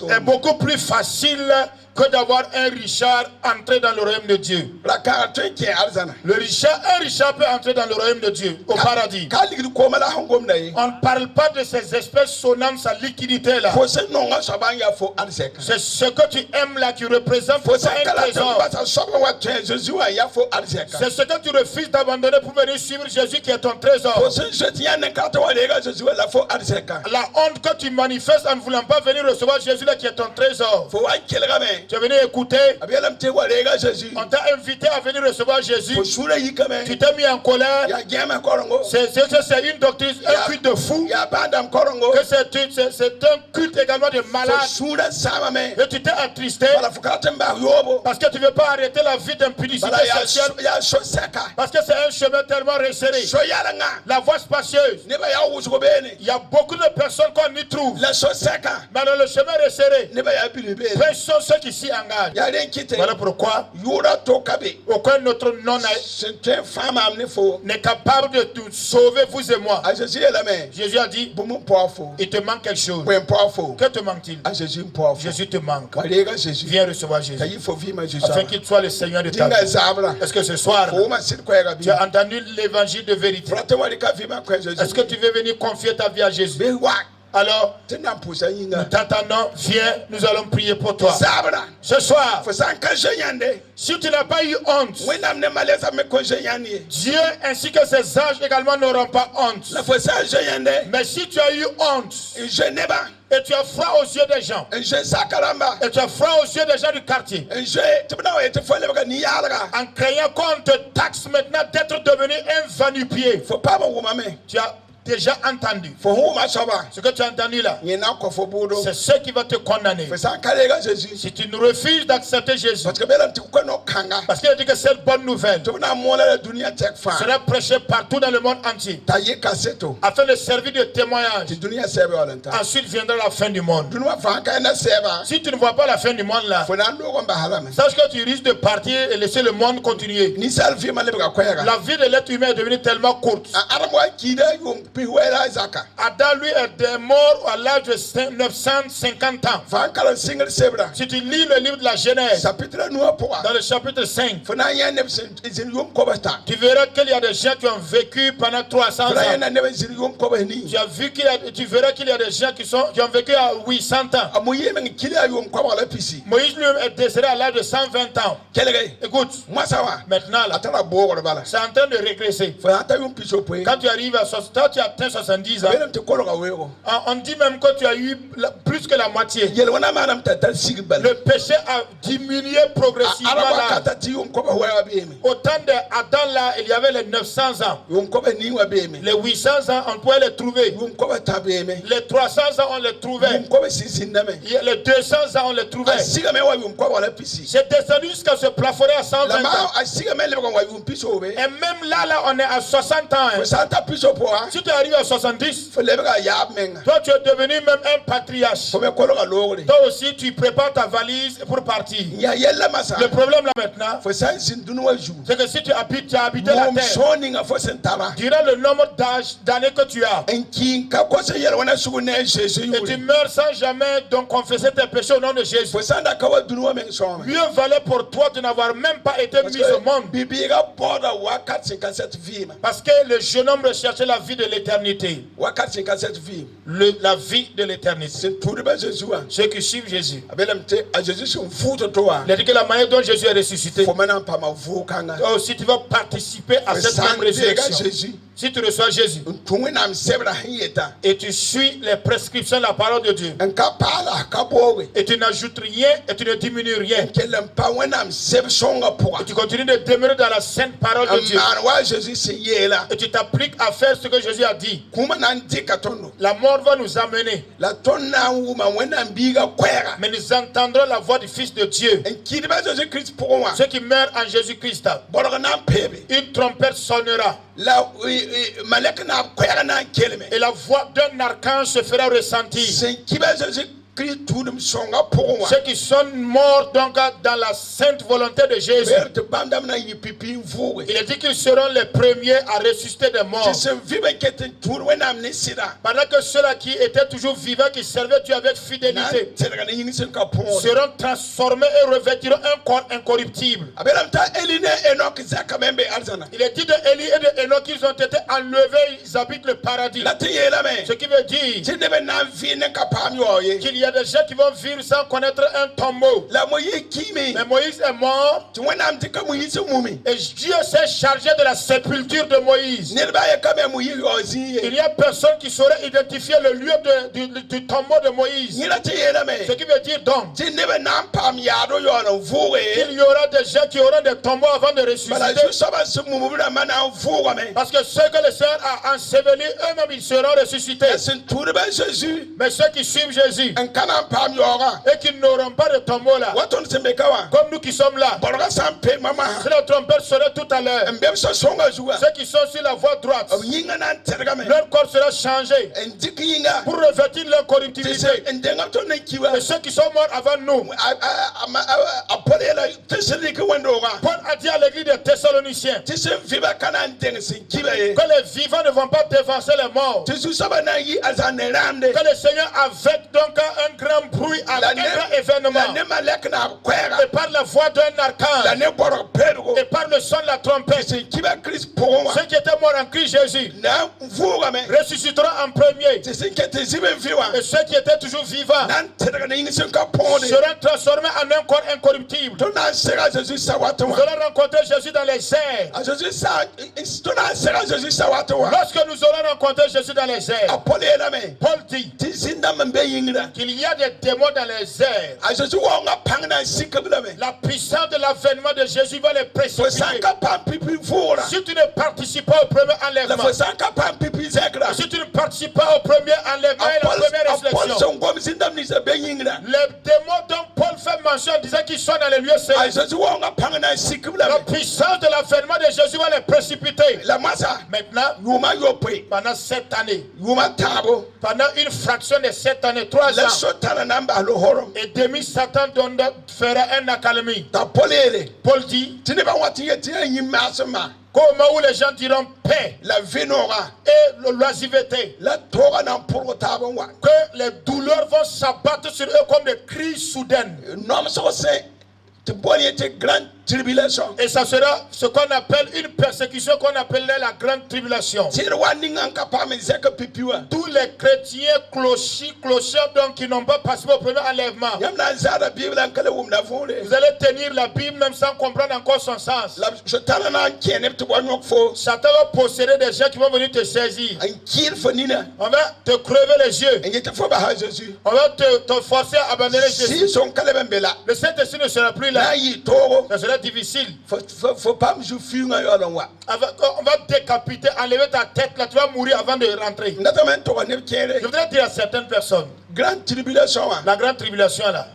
est beaucoup plus facile que d'avoir un Richard entrer dans le royaume de Dieu. Un Richard peut entrer dans le royaume de Dieu, au paradis. On ne parle pas de ces espèces sonnantes à liquidité là. C'est ce que tu aimes là qui représente un trésor. C'est ce que tu refuses d'abandonner pour venir suivre Jésus qui est ton trésor. La honte que tu manifestes en ne voulant pas venir recevoir Jésus là qui est ton trésor. Tu es venu écouter. On t'a invité à venir recevoir Jésus. Tu t'es mis en colère. C'est une doctrine, un culte de fou. Que c'est un culte également de malade. Et tu t'es attristé parce que tu ne veux pas arrêter la vie d'impudicité sexuelle. Parce que c'est un chemin tellement resserré. La voie spacieuse. Il y a beaucoup de personnes qu'on y trouve. Mais dans le chemin resserré, peu sont ceux qui s'y engagent. Voilà pourquoi aucun autre nom n'est capable de tout sauver, vous et moi. Jésus a dit, il te manque quelque chose. Que te manque-t-il? Jésus te manque. Viens recevoir Jésus afin qu'il soit le Seigneur de ta vie. Est-ce que ce soir tu as entendu l'évangile de vérité? Est-ce que tu veux venir confier ta vie à Jésus? Alors, nous t'attendons, viens, nous allons prier pour toi. Ce soir, si tu n'as pas eu honte, Dieu ainsi que ses anges également n'auront pas honte. Mais si tu as eu honte, et tu as froid aux yeux des gens, et tu as froid aux yeux des gens du quartier, en craignant qu'on te taxe maintenant d'être devenu un va-nu-pied, tu as déjà entendu. Ce que tu as entendu là, c'est ce qui va te condamner. Si tu nous refuses d'accepter Jésus, parce qu'il a dit que cette bonne nouvelle sera prêchée partout dans le monde entier afin de servir de témoignage. Ensuite viendra la fin du monde. Si tu ne vois pas la fin du monde là, sache que tu risques de partir et laisser le monde continuer. La vie de l'être humain est devenue tellement courte. Adam lui est mort à l'âge de 950 ans. Si tu lis le livre de la Genèse, dans le chapitre 5, tu verras qu'il y a des gens qui ont vécu pendant 300 ans. Tu verras qu'il y a des gens qui ont vécu à 800 ans. Moïse lui est décédé à l'âge de 120 ans. Écoute, maintenant là, c'est en train de régresser. Quand tu arrives à 60 ans, tu as atteint 70 ans. On dit même que tu as eu plus que la moitié. Le péché a diminué progressivement là. Au temps d'Adam là, il y avait les 900 ans. Les 800 ans, on pouvait les trouver. Les 300 ans, on les trouvait. Les 200 ans, on les trouvait. C'est descendu jusqu'à se plafonner à 120 ans. Et même là, on est à 60 ans. Si tu tu arrives à 70, fo lebga yaab menga toi tu es devenu même un patriarche. fo me kologa logre Toi aussi tu prépares ta valise pour partir. ya yella masa Le problème là maintenant, fo san sin dunwa ju c'est que si tu habites, as habité la mom terre, soni nga fo sentara durant le nombre d'années que tu as, en kin ka ko se yel wana sugu ne Jesus et tu yuri meurs sans jamais donc confesser tes péchés au nom de Jésus, fo sanda ka wa dunwa men soma mieux valait pour toi de n'avoir même pas été mis au monde. bibi ga boda wakat 57 vie Parce que le jeune homme recherchait la vie de l'éternité. wakat 57 vie La vie de l'éternité. c'est tout ba Jesus wa Ceux qui suivent Jésus. abelam te a Jesus son futo to wa Il a dit que la manière dont Jésus est ressuscité, fo manan pa ma vu kanga toi aussi tu vas participer à cette même résurrection. Jésus Si tu reçois Jésus tunwe nam sebra hieta et tu suis les prescriptions de la parole de Dieu, en ka pala ka bowe et tu n'ajoutes rien et tu ne diminues rien, kelem pa wenam seb songa pour et tu continues de demeurer dans la sainte parole de Dieu, man wa Jesus se yela et tu t'appliques à faire ce que Jésus a dit, kuma nan dikatondo la mort va nous amener, la tonna wuma wenam biga kwera mais nous entendrons la voix du Fils de Dieu. en kidba Jesus Christ pour moi Ceux qui meurent en Jésus-Christ, borga nan pebe une trompette sonnera la malek na kwera nan kelme et la voix d'un archange se fera ressentir. sen kiba Jesus Christ tudum songa pour moi Ceux qui sont morts donc dans la sainte volonté de Jésus, berte bandam na yipipi vuwe il a dit qu'ils seront les premiers à ressusciter des morts. se vibe keten tur wenam ne sida Pendant que ceux-là qui étaient toujours vivants, qui servaient Dieu avec fidélité, terga ne yin sen ka pon seront transformés et revêtiront un corps incorruptible. abelam ta eline Enoch zakamembe alzana Il est dit de Élie et de Enoch qu'ils ont été enlevés, ils habitent le paradis. la tiyela me Ce qui veut dire tinebe na vi ne ka pam yoye qu'il y a des gens qui vont vivre sans connaître un tombeau. la moyi kimi Mais Moïse est mort tu wenam tika moyi se mumi et Dieu s'est chargé de la sépulture de Moïse. nerba ya kame moyi yozi Il n'y a personne qui saurait identifier le lieu du tombeau de Moïse. ni la tiyela me Ce qui veut dire donc tinebe na pam yado yona vuwe qu'il y aura des gens qui auront des tombeaux avant de bala ressusciter. ju saba se mumu na mana vuwa me Parce que ceux que le Seigneur a ensevelis, eux-mêmes ils seront ressuscités. sen turba Jésus Mais ceux qui suivent Jésus en kana pam yora et qui n'auront pas de tombeau là, waton se mekawa comme nous qui sommes là, borga sampe mama si la trompette serait tout à l'heure, mbem so songa juwa ceux qui sont sur la voie droite, yinga na terga me leur corps sera changé en dikinga pour revêtir l'incorruptibilité. en denga to ne kiwa Et ceux qui sont morts avant nous, apolela teseli ke wendora Paul a dit à l'église des Thessaloniciens tese viba kana ndeng sen kiba ye que les vivants ne vont pas dévancer les morts. tesu saba na yi azane ramde Que le Seigneur avec donc un grand bruit, avec un grand événement, la ne malek na kwera et par la voix d'un la archange, ne boro pedro et par le son de la trompette, sen kiba Christ pour moi ceux qui étaient morts en Christ Jésus na vuga me ressusciteront en premier. tese kete zibe viwa Et ceux qui étaient toujours vivants nan terga na yin sen ka ponde seront transformés en un corps incorruptible. to na sera Jésus sawato Nous allons rencontrer Jésus dans les airs. a Jésus sa to na sera Jésus sawato Lorsque nous aurons rencontré Jésus dans les airs, apolela me Paul dit tizinda mambe yingra qu'il y a des démons dans les airs. a Jésus wonga pangna sikabla me La puissance de l'avènement de Jésus va les fo précipiter. sanka pam pipi vura Si tu ne participes pas au premier la enlèvement, fo sanka pam pipi zekra si tu ne participes pas au premier enlèvement et la première résurrection, son gom zindam ni se be yingra les démons dont Paul fait mention en disant qu'ils sont dans les lieux a célestes, Jésus wonga pangna sikabla la me puissance de l'avènement de Jésus va les précipiter. la masa Maintenant, yuma yope pendant 7 années, yuma tabo pendant une fraction de 7 années, 3 la ans sotana namba lo horom et demi, Satan fera un accalmie. ta polele Paul dit tineba wati yeti yima asma qu'au moment où les gens diront paix la vinora et l'oisiveté, la tora nan polo tabo wa que les douleurs vont s'abattre sur eux comme des cris soudaines. nom so se te boni était grande tribulation Et ça sera ce qu'on appelle une persécution qu'on appelait la grande tribulation. tire wani nganka pam zeka pipiwa Tous les chrétiens clochards donc qui n'ont pas participé au premier enlèvement, yamna zara bible an kala wum na fole vous allez tenir la Bible même sans comprendre encore son sens. la sotana na kene to bonyo fo Satan va posséder des gens qui vont venir te saisir. an kir fanina On va te crever les yeux. en yete fo ba ha Jésus On va te forcer à abandonner Jésus. si son kala bembela Le Saint-Esprit ne sera plus là. na yi toro Ça sera difficile. fo pam ju fiunga yo lon wa On va décapiter, enlever ta tête là, tu vas mourir avant de rentrer. ndata men to ne Je kere voudrais dire à certaines personnes, grande tribulation wa la grande tribulation là,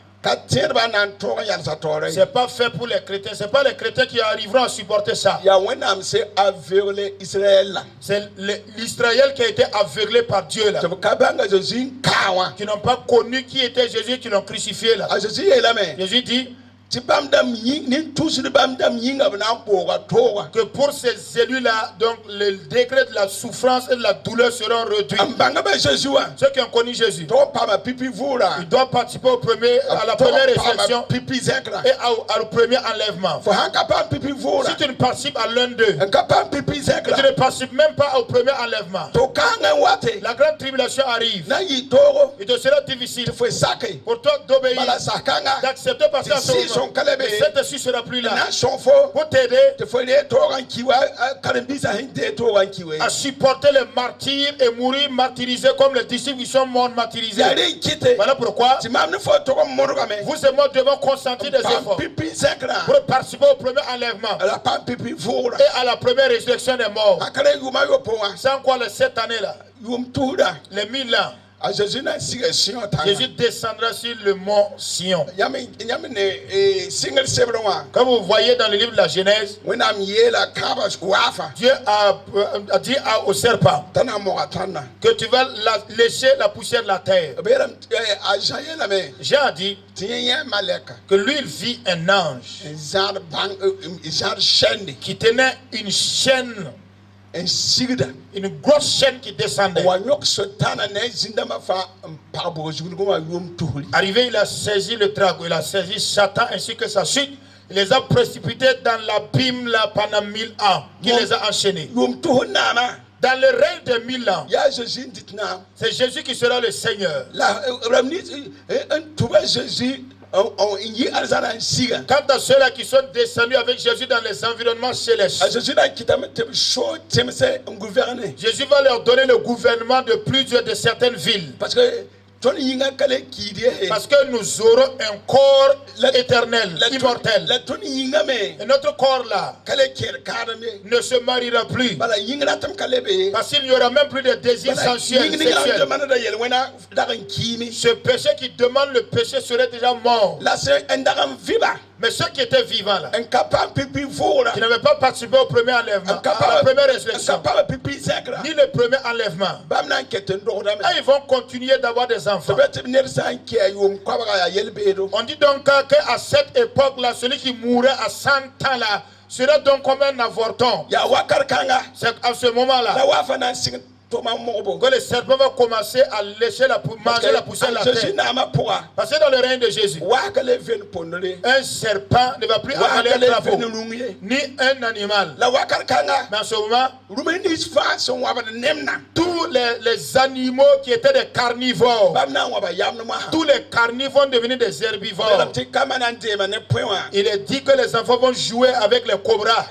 C'est pas fait pour les chrétiens. C'est pas les chrétiens qui arriveront à supporter ça. C'est l'Israël qui a été aveuglé par Dieu là. Qui n'ont pas connu qui était Jésus, qui l'ont crucifié là. Jésus dit que pour ces élus-là, donc le degré de la souffrance et de la douleur seront réduits. Ceux qui ont connu Jésus, ils doivent participer à la première résurrection et au premier enlèvement. Si tu ne participes à l'un d'eux, et tu ne participes même pas au premier enlèvement, la grande tribulation arrive. Il te sera difficile pour toi d'obéir, d'accepter parce que cet esprit sera plus là pour t'aider à supporter les martyrs et mourir martyrisés comme les disciples qui sont morts martyrisés. Voilà pourquoi vous et moi devons consentir des efforts pour participer au premier enlèvement et à la première résurrection des morts. Sans quoi les 7 années là, les 1000 ans, Jésus descendra sur le mont Sion. Comme vous voyez dans le livre de la Genèse, Dieu a dit au serpent que tu vas lécher la poussière de la terre. Jean a dit que lui il vit un ange qui tenait une chaîne, une grosse chaîne qui descendait. Arrivé, il a saisi le dragon, il a saisi Satan ainsi que sa suite. Il les a précipités dans l'abîme là pendant 1000 ans. Il les a enchaînés. Dans le règne de 1000 ans, c'est Jésus qui sera le Seigneur. Quant à ceux-là qui sont descendus avec Jésus dans les environnements célestes, Jésus va leur donner le gouvernement de plusieurs de certaines villes. Parce que nous aurons un corps éternel, immortel. Et notre corps là ne se mariera plus. Parce qu'il n'y aura même plus de désir sensuel, sexuel. Ce péché qui demande le péché serait déjà mort. Mais ceux qui étaient vivants là, qui n'avaient pas participé au premier enlèvement, à la première résurrection, ni le premier enlèvement, ils vont continuer d'avoir des enfants. On dit donc qu'à cette époque-là, celui qui mourrait à 100 ans là, serait donc comme un avorton. C'est à ce moment-là que le serpent va commencer à lécher manger la poussière de la terre. Parce que dans le règne de Jésus, un serpent ne va plus avaler un drapeau, ni un animal. Mais en ce moment, tous les animaux qui étaient des carnivores, tous les carnivores vont devenir des herbivores. Il est dit que les enfants vont jouer avec les cobras.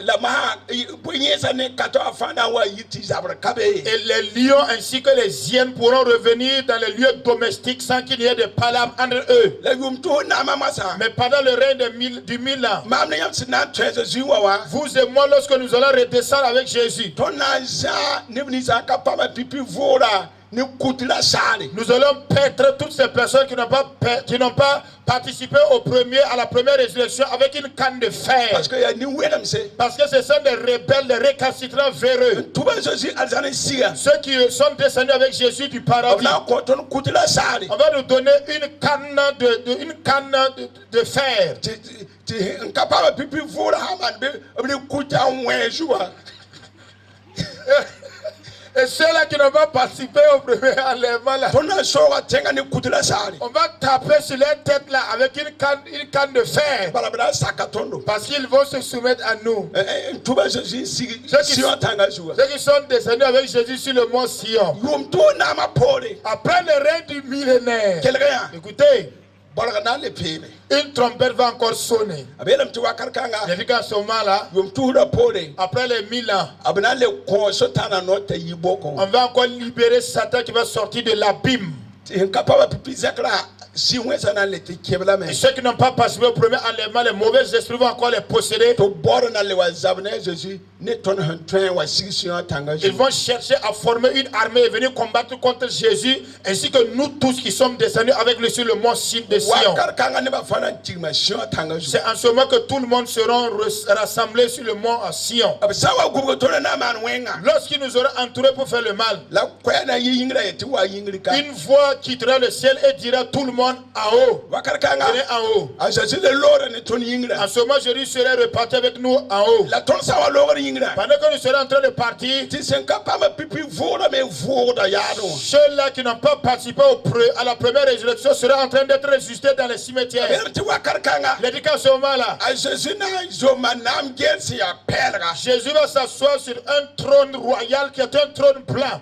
Et les lions ainsi que les hyènes pourront revenir dans les lieux domestiques sans qu'il y ait de palabres entre eux. Mais pendant le règne du 1000 ans, vous et moi, lorsque nous allons redescendre avec Jésus, nous allons perdre toutes ces personnes qui n'ont pas participé à la première résurrection avec une canne de fer. Parce que ce sont des rebelles, des récalcitrants véreux. Ceux qui sont descendus avec Jésus du paradis. On va nous donner une canne de fer. Et ceux-là qui n'ont pas participé au premier enlèvement là, on va taper sur leur tête là avec une canne de fer. Parce qu'ils vont se soumettre à nous. Ceux qui sont descendus avec Jésus sur le mont Sion. Après le règne du millénaire, écoutez, une trompette va encore sonner. J'ai vu qu'à ce moment-là, après les 1000 ans, on va encore libérer Satan qui va sortir de l'abîme. si on est dans les kebla mais Et ceux qui n'ont pas participé au premier enlèvement, les mauvais esprits vont encore les posséder. to bord dans les wazabne Jésus ne ton un train wa sixion tanga. Ils vont chercher à former une armée et venir combattre contre Jésus, ainsi que nous tous qui sommes descendus avec lui sur le mont de Sion. C'est en ce moment que tout le monde sera rassemblé sur le mont Sion. Lorsqu'il nous aura entourés pour faire le mal, une voix quittera le ciel et dira tout le monde en haut. Venez en haut. En ce moment, Jésus serait reparti avec nous en haut. Pendant que nous serons en train de partir, ceux-là qui n'ont pas participé à la première résurrection seront en train d'être ressuscités dans les cimetières. Il dit qu'à ce moment-là, Jésus va s'asseoir sur un trône royal qui est un trône blanc.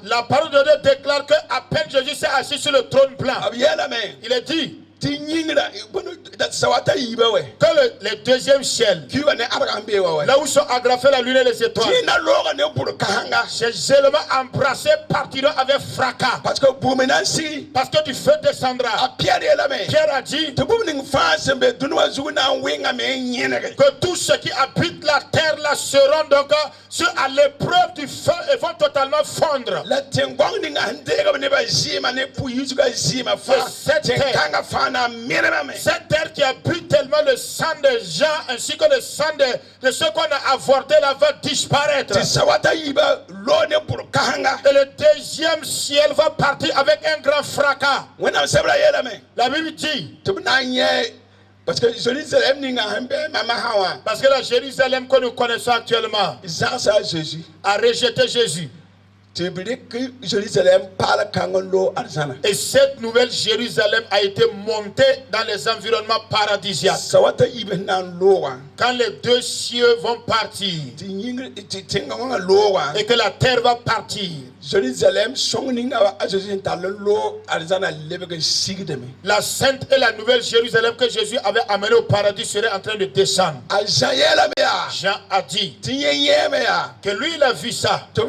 La parole de Dieu déclare que à peine Jésus s'est assis sur le trône blanc, il est dit que les deuxièmes ciels, là où sont agrafées la lune et les étoiles, ces éléments embrassés partiront avec fracas. Parce que du feu descendra. Pierre a dit que tous ceux qui habitent la terre là seront donc à l'épreuve du feu et vont totalement fondre. Cette terre qui a bu tellement le sang de Jean ainsi que le sang de ceux qu'on a avortés là va disparaître. Et le deuxième ciel va partir avec un grand fracas. La Bible dit parce que la Jérusalem que nous connaissons actuellement a rejeté Jésus. Et cette nouvelle Jérusalem a été montée dans les environnements paradisiaques. Quand les deux cieux vont partir et que la terre va partir, la sainte et la nouvelle Jérusalem que Jésus avait amenée au paradis serait en train de descendre. Jean a dit que lui il a vu ça. Que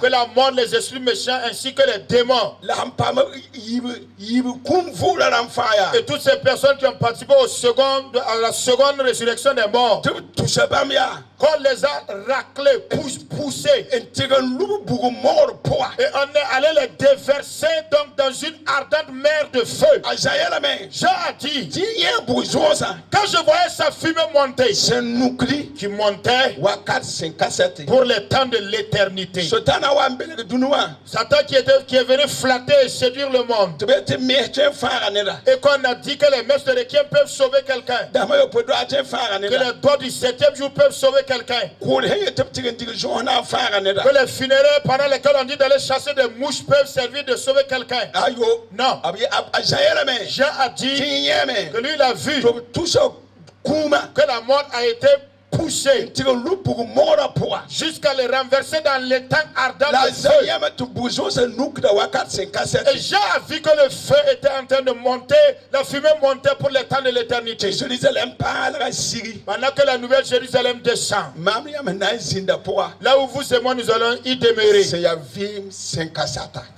la mort, les esprits méchants ainsi que les démons et toutes ces personnes qui ont participé à la seconde résurrection des morts, qu'on les a raclés, poussés, et on est allé les déverser donc dans une ardente mer de feu. Jean a dit, quand je voyais sa fumée monter, qui montait pour le temps de l'éternité. Satan qui est venu flatter et séduire le monde. Et qu'on a dit que les messes de requiem peuvent sauver quelqu'un. Que les doigts du 7e jour peuvent sauver quelqu'un. Que les funérailles pendant lesquelles on dit d'aller chasser des mouches peuvent servir de sauver quelqu'un. Non. Jean a dit que lui il a vu que la mort a été poussé jusqu'à les renverser dans les tanks ardents de feu. Et Jean a vu que le feu était en train de monter, la fumée montait pour le temps de l'éternité. Pendant que la nouvelle Jérusalem descend, là où vous et moi nous allons y demeurer,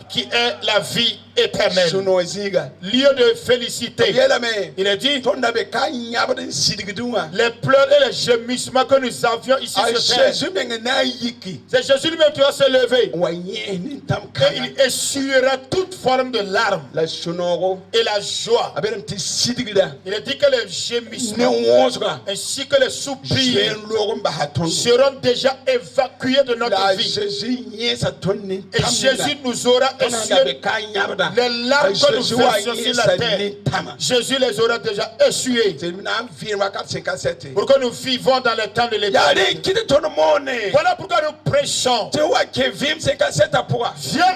qui est la vie éternelle, lieu de félicité. Il est dit les pleurs et les gémissements que nous avions ici sur terre. C'est Jésus lui-même qui va se lever et il essuiera toute forme de larmes et la joie. Il est dit que les gémissements ainsi que les soupirs seront déjà évacués de notre vie. Et Jésus nous aura essuyé les larmes que nous versions sur la terre. Jésus les aura déjà essuyés pour que nous vivons dans le temps de l'éternité. Voilà pourquoi nous prêchons. Viens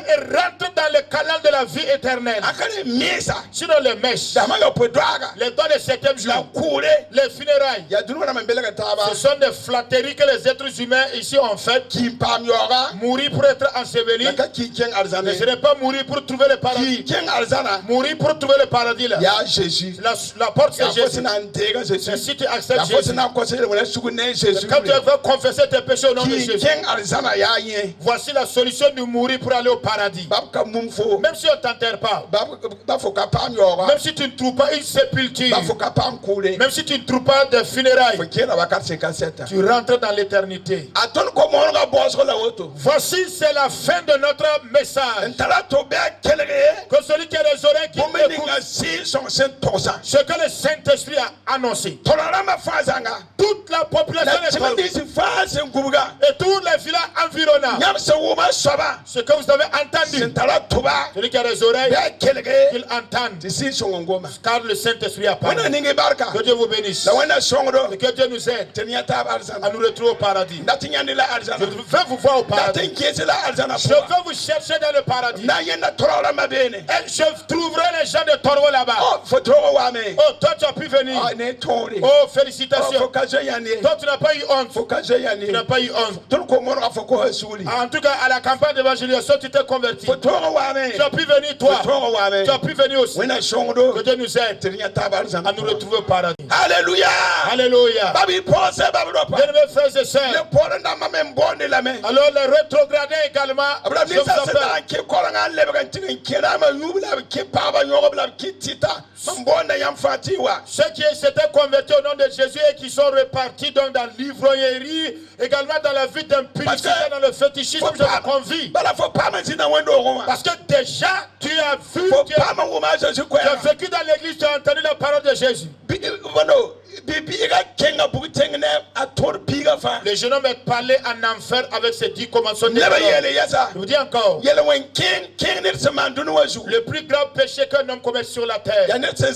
et rentre dans le canal de la vie éternelle. Sinon les mèches, les dons de 7e jour, les funérailles, ce sont des flatteries que les êtres humains ici ont fait. Mourir pour être ensevelis ne serait n'est pas mourir pour trouver le paradis. Mourir pour trouver le paradis là. Jésus. La porte c'est Jésus. C'est si tu acceptes Jésus. Quand tu veux confesser tes péchés au nom de Jésus. Voici la solution de mourir pour aller au paradis. Même si on ne t'enterre pas. Même si tu ne trouves pas une sépulture. Même si tu ne trouves pas de funérailles. Tu rentres dans l'éternité. Voici c'est la fin de notre message. Que celui qui a les oreilles qui écoute ce que le Saint-Esprit a annoncé. Toute la population et tous les villages environnants. Ce que vous avez entendu. Celui qui a les oreilles qu'il entende. Car le Saint-Esprit a parlé. Que Dieu vous bénisse. Et que Dieu nous aide à nous retrouver au paradis. Je veux vous voir au paradis. Je veux vous chercher dans le paradis. Et je trouverai les gens de Toro là-bas. Oh, toi tu as pu venir. Oh, félicitations. Toi tu n'as pas eu honte. Tu n'as pas eu honte. En tout cas, à la campagne d'évangélisation, tu t'es converti. Tu as pu venir toi. Tu as pu venir aussi. Que Dieu nous aide à nous retrouver au paradis. Alléluia. Alléluia. Bien-aimés frères et sœurs. Alors les rétrogradés également. Je vous ceux qui s'étaient convertis au nom de Jésus et qui sont repartis donc dans l'ivrognerie, également dans la vie d'impudicité, dans le fétichisme, je vous convie. Parce que déjà, tu as vu, tu as vécu dans l'église, tu as entendu la parole de Jésus. Le jeune homme est parlé en enfer avec ses 10 commandements. Je vous dis encore, le plus grand péché qu'un homme commet sur la terre, c'est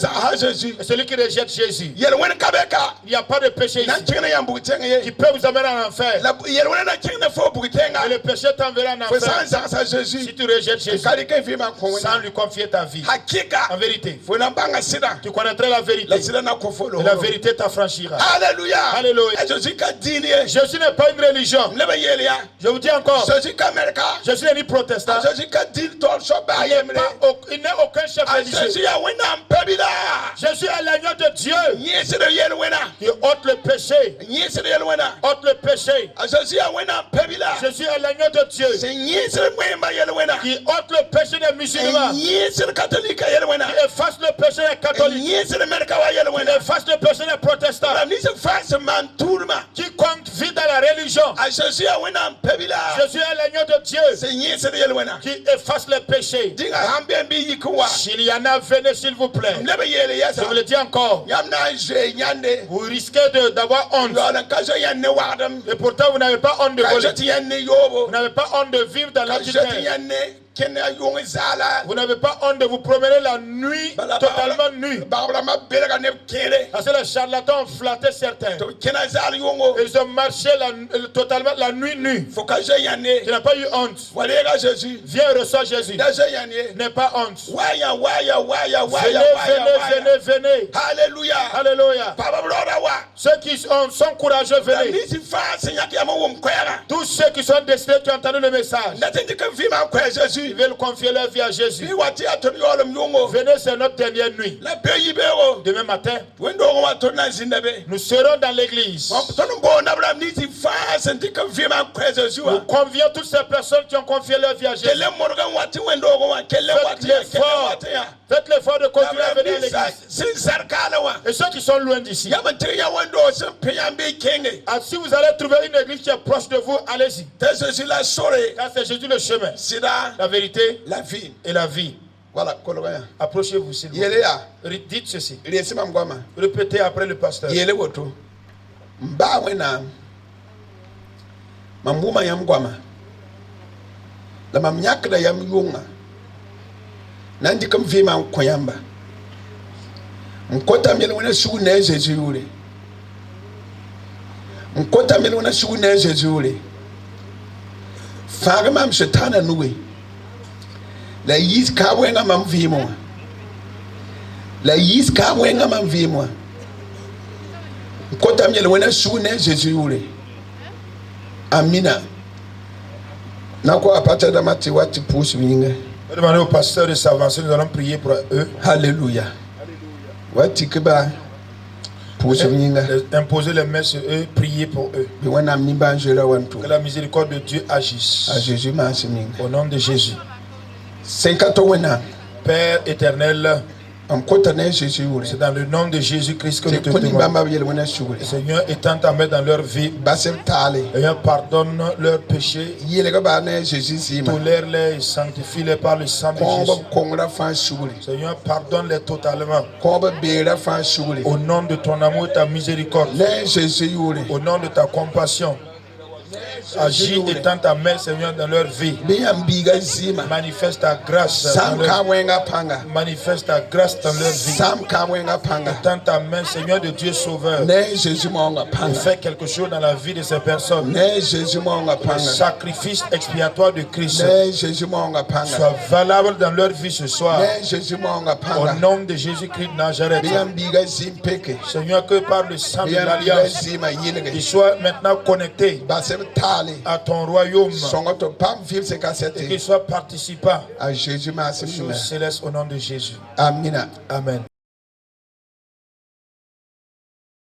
celui qui rejette Jésus. Il n'y a pas de péché ici qui peut vous amener en enfer. Et le péché t'enverra en enfer si tu rejettes Jésus sans lui confier ta vie. En vérité, tu connaîtrais la vérité. Et la vérité t'affranchira. Alléluia. Alléluia. Jésus n'est pas une religion. Je vous dis encore, Jésus n'est ni protestant. Il n'est aucun chef religieux. Jésus est l'agneau de Dieu qui ôte le péché. Ôte le péché. Jésus est l'agneau de Dieu qui ôte le péché des musulmans, qui efface le péché des catholiques, qui efface le péché des protestants. Quiconque vit dans la religion, Jésus est l'agneau de Dieu qui efface le péché. S'il y en a, venez s'il vous plaît. Je vous le dis encore, vous risquez d'avoir honte. Et pourtant vous n'avez pas honte de voler. Vous n'avez pas honte de vivre dans l'adultère. Vous n'avez pas honte de vous promener la nuit, totalement nu. Parce que les charlatans ont flatté certains. Ils ont marché totalement la nuit nue. Tu n'as pas eu honte. Viens et reçois Jésus. N'aie pas honte. Venez, venez. Alléluia. Alléluia. Ceux qui sont courageux, venez. Tous ceux qui sont destinés, qui ont entendu le message, ils veulent confier leur vie à Jésus. Venez, c'est notre dernière nuit. Demain matin, nous serons dans l'église. Nous convions toutes ces personnes qui ont confié leur vie à Jésus. Faites l'effort de continuer à venir à l'église. Et ceux qui sont loin d'ici, si vous allez trouver une église qui est proche de vous, allez-y. Car c'est Jésus le chemin, la vérité, la vie et la vie. Voilà, approchez-vous s'il vous plaît. Dites ceci. Répétez après le pasteur. Mambuma yam gwama la mamnyakda yam yunga nandi kam vima koyamba mkota mele wana sugu na Jésus yule mkota mele wana sugu na Jésus yule faga mam shetana nuwe la yis ka wenga mam vimo la yis ka wenga mam vimo mkota mele wana sugu na Jésus yule. Amina. Nako apata da mati wati pusu minga. Demandez au pasteur de s'avancer, nous allons prier pour eux. Alléluia. Watikeba. Imposer les mains sur eux, prier pour eux. Que la miséricorde de Dieu agisse. Au nom de Jésus. Père éternel, c'est dans le nom de Jésus-Christ que nous te demandons. Seigneur, étends ta main dans leur vie. Seigneur, pardonne leurs péchés. Tolère-les et sanctifie-les par le sang de Jésus. Seigneur, pardonne-les totalement. Au nom de ton amour et ta miséricorde. Au nom de ta compassion. Agis, étends ta main, Seigneur, dans leur vie. Manifeste ta grâce dans leur vie. Manifeste ta grâce dans leur vie. Étends ta main, Seigneur de Dieu Sauveur. Et fais quelque chose dans la vie de ces personnes. Le sacrifice expiatoire de Christ soit valable dans leur vie ce soir. Au nom de Jésus-Christ de Nazareth. Seigneur, que par le sang de l'Alliance, ils soient maintenant connectés à ton royaume et qu'ils soient participants aux choses célestes au nom de Jésus. Amen. Amen.